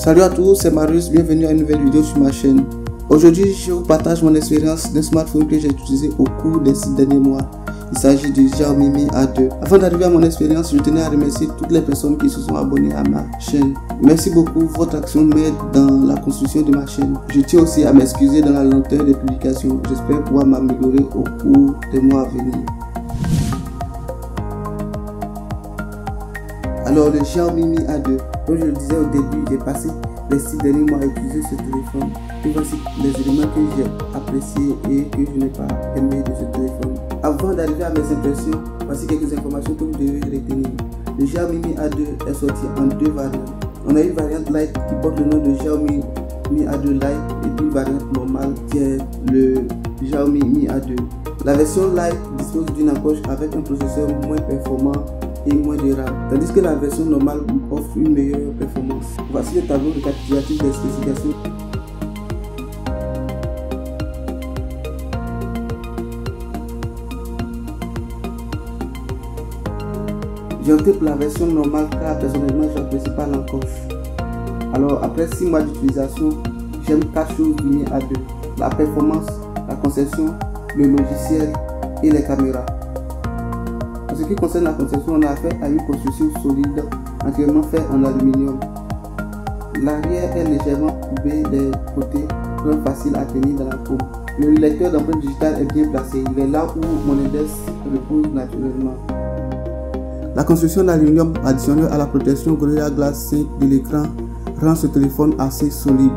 Salut à tous, c'est Marius, bienvenue à une nouvelle vidéo sur ma chaîne. Aujourd'hui, je vous partage mon expérience d'un smartphone que j'ai utilisé au cours des 6 derniers mois. Il s'agit du Xiaomi Mi A2. Avant d'arriver à mon expérience, je tenais à remercier toutes les personnes qui se sont abonnées à ma chaîne. Merci beaucoup, votre action m'aide dans la construction de ma chaîne. Je tiens aussi à m'excuser dans la lenteur des publications. J'espère pouvoir m'améliorer au cours des mois à venir. Alors le Xiaomi Mi A2, comme je le disais au début, j'ai passé les 6 derniers mois à utiliser ce téléphone. Et voici les éléments que j'ai appréciés et que je n'ai pas aimé de ce téléphone. Avant d'arriver à mes impressions, voici quelques informations que vous devez retenir. Le Xiaomi Mi A2 est sorti en 2 variantes. On a une variante Lite qui porte le nom de Xiaomi Mi A2 Lite et puis une variante normale qui est le Xiaomi Mi A2. La version Lite dispose d'une encoche avec un processeur moins performant et moins de RAM, tandis que la version normale offre une meilleure performance. Voici le tableau récapitulatif des spécifications. J'ai opté pour la version normale car personnellement je n'apprécie pas l'encoche. Alors après 6 mois d'utilisation, j'aime 4 choses du Mi A2: la performance, la conception, le logiciel et les caméras. En ce qui concerne la conception, on a affaire à une construction solide, entièrement faite en aluminium. L'arrière est légèrement courbé des côtés, donc facile à tenir dans la paume. Le lecteur d'empreinte digitale est bien placé, il est là où mon index repose naturellement. La construction d'aluminium additionnée à la protection Gorilla Glass 5 de l'écran rend ce téléphone assez solide.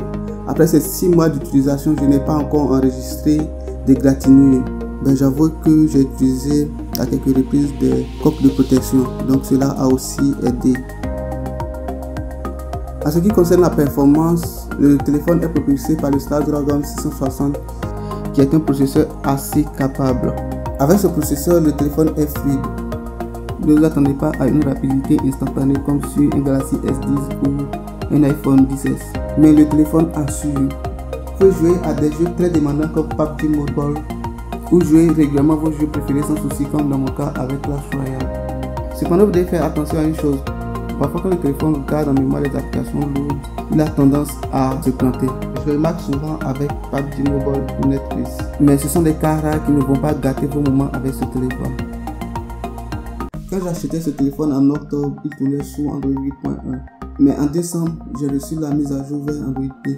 Après ces 6 mois d'utilisation, je n'ai pas encore enregistré d'égratignures. Ben, j'avoue que j'ai utilisé à quelques reprises des coques de protection, donc cela a aussi aidé. En ce qui concerne la performance, le téléphone est propulsé par le Snapdragon 660 qui est un processeur assez capable. Avec ce processeur, le téléphone est fluide. Ne vous attendez pas à une rapidité instantanée comme sur un Galaxy S10 ou un iPhone XS, mais le téléphone assure. Vous pouvez jouer à des jeux très demandants comme PUBG Mobile ou jouer régulièrement vos jeux préférés sans souci, comme dans mon cas avec Clash Royale. Cependant, vous devez faire attention à une chose. Parfois quand le téléphone garde en mémoire les applications lourdes, il a tendance à se planter. Je remarque souvent avec PUBG Mobile ou Netflix. Mais ce sont des cas rares qui ne vont pas gâter vos moments avec ce téléphone. Quand j'ai acheté ce téléphone en octobre, il tournait sous Android 8.1. Mais en décembre, j'ai reçu la mise à jour vers Android P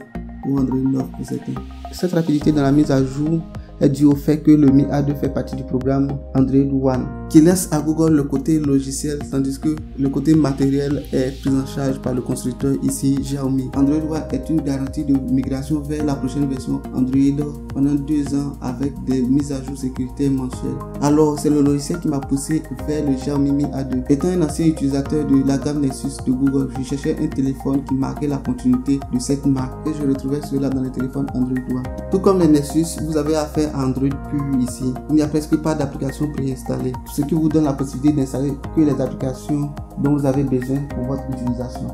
ou Android 9 pour certains. Cette rapidité dans la mise à jour est due au fait que le Mi A2 fait partie du programme Android One, qui laisse à Google le côté logiciel, tandis que le côté matériel est pris en charge par le constructeur, ici Xiaomi. Android One est une garantie de migration vers la prochaine version Android pendant 2 ans avec des mises à jour sécurité mensuelles. Alors c'est le logiciel qui m'a poussé vers le Xiaomi Mi A2. Étant un ancien utilisateur de la gamme Nexus de Google, je cherchais un téléphone qui marquait la continuité de cette marque et je retrouvais cela dans les téléphones Android One. Tout comme les Nexus, vous avez affaire à Android pur ici. Il n'y a presque pas d'applications préinstallées, ce qui vous donne la possibilité d'installer que les applications dont vous avez besoin pour votre utilisation.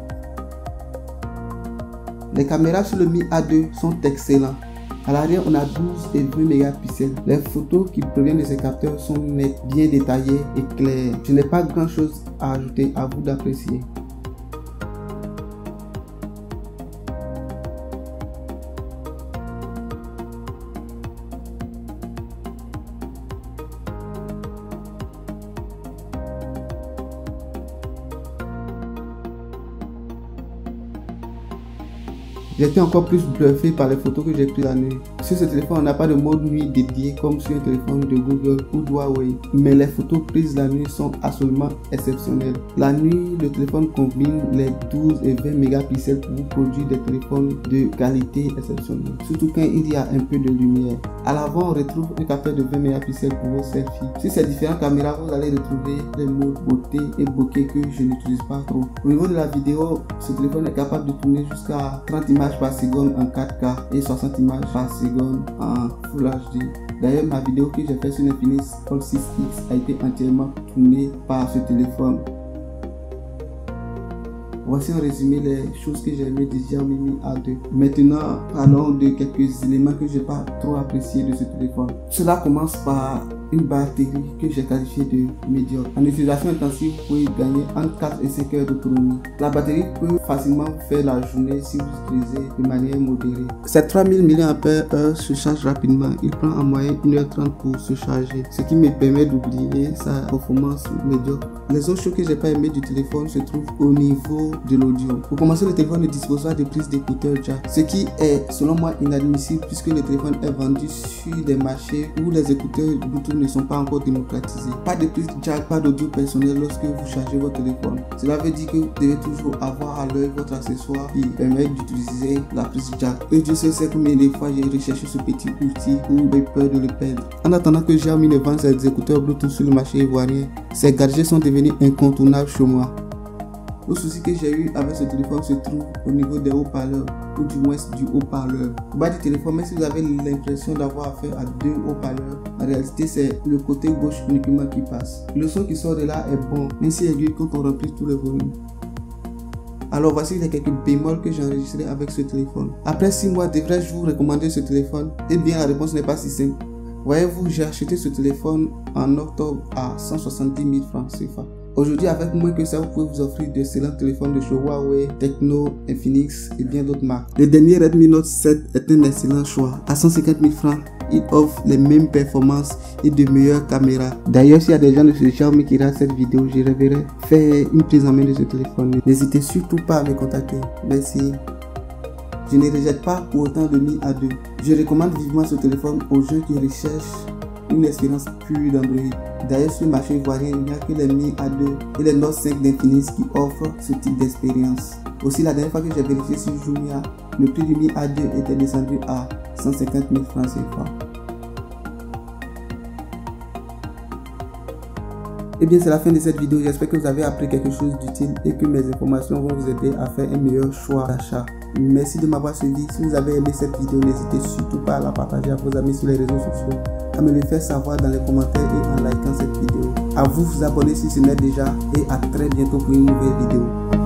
Les caméras sur le Mi A2 sont excellentes. À l'arrière, on a 12 et 20 mégapixels. Les photos qui proviennent de ces capteurs sont nettes, bien détaillées et claires. Je n'ai pas grand chose à ajouter, à vous d'apprécier. J'ai été encore plus bluffé par les photos que j'ai prises la nuit. Sur ce téléphone, on n'a pas de mode nuit dédié comme sur un téléphone de Google ou de Huawei. Mais les photos prises la nuit sont absolument exceptionnelles. La nuit, le téléphone combine les 12 et 20 mégapixels pour vous produire des téléphones de qualité exceptionnelle. Surtout quand il y a un peu de lumière. À l'avant, on retrouve un capteur de 20 mégapixels pour vos selfies. Sur ces différentes caméras, vous allez retrouver les modes beauté et bokeh que je n'utilise pas trop. Au niveau de la vidéo, ce téléphone est capable de tourner jusqu'à 30 images par seconde en 4K et 60 images par seconde en Full HD. D'ailleurs, ma vidéo que j'ai fait sur l'Infinix Fold 6X a été entièrement tournée par ce téléphone. Voici en résumé les choses que j'ai aimé du Xiaomi Mi A2. Maintenant, parlons de quelques éléments que je n'ai pas trop apprécié de ce téléphone. Cela commence par une batterie que j'ai qualifiée de médiocre. En utilisation intensive, vous pouvez gagner entre 4 et 5 heures d'autonomie. La batterie peut facilement faire la journée si vous utilisez de manière modérée. Ces 3000 mAh se charge rapidement. Il prend en moyenne 1h30 pour se charger, ce qui me permet d'oublier sa performance médiocre. Les autres choses que j'ai pas aimé du téléphone se trouvent au niveau de l'audio. Pour commencer, le téléphone ne dispose pas de prise d'écouteur jack, ce qui est selon moi inadmissible puisque le téléphone est vendu sur des marchés où les écouteurs Bluetooth ne sont pas encore démocratisés. Pas de prise jack, pas d'audio personnel lorsque vous chargez votre téléphone. Cela veut dire que vous devez toujours avoir à l'œil votre accessoire qui permet d'utiliser la prise jack. Et Dieu sait combien de fois j'ai recherché ce petit outil pour j'ai peur de le perdre. En attendant que Xiaomi ne vende ses écouteurs Bluetooth sur le marché ivoirien, ces gadgets sont devenus incontournables chez moi. Le souci que j'ai eu avec ce téléphone se trouve au niveau des haut-parleurs, ou du moins du haut-parleur. Au bas du téléphone, même si vous avez l'impression d'avoir affaire à deux haut-parleurs, en réalité c'est le côté gauche uniquement qui passe. Le son qui sort de là est bon, même si aigu quand on remplit tous les volumes. Alors voici les quelques bémols que j'ai enregistrés avec ce téléphone. Après 6 mois, devrais-je vous recommander ce téléphone? Eh bien, la réponse n'est pas si simple. Voyez-vous, j'ai acheté ce téléphone en octobre à 170 000 francs CFA. Aujourd'hui, avec moins que ça, vous pouvez vous offrir d'excellents téléphones de chez Huawei, Tecno, Infinix et bien d'autres marques. Le dernier Redmi Note 7 est un excellent choix. À 150 000 francs, il offre les mêmes performances et de meilleures caméras. D'ailleurs, s'il y a des gens de chez Xiaomi qui regardent cette vidéo, je reverrai faire une prise en main de ce téléphone. N'hésitez surtout pas à me contacter. Merci. Je ne rejette pas pour autant le Mi A2. Je recommande vivement ce téléphone aux gens qui recherchent une expérience pure d'Android. D'ailleurs, sur le marché ivoirien, il n'y a que les Mi A2 et les Note 5 d'Infinix qui offrent ce type d'expérience. Aussi, la dernière fois que j'ai vérifié sur Jumia, le prix du Mi A2 était descendu à 150 000 francs CFA. Et bien, c'est la fin de cette vidéo. J'espère que vous avez appris quelque chose d'utile et que mes informations vont vous aider à faire un meilleur choix d'achat. Merci de m'avoir suivi. Si vous avez aimé cette vidéo, n'hésitez surtout pas à la partager à vos amis sur les réseaux sociaux, à me le faire savoir dans les commentaires et en likant cette vidéo. À vous abonner si ce n'est déjà et à très bientôt pour une nouvelle vidéo.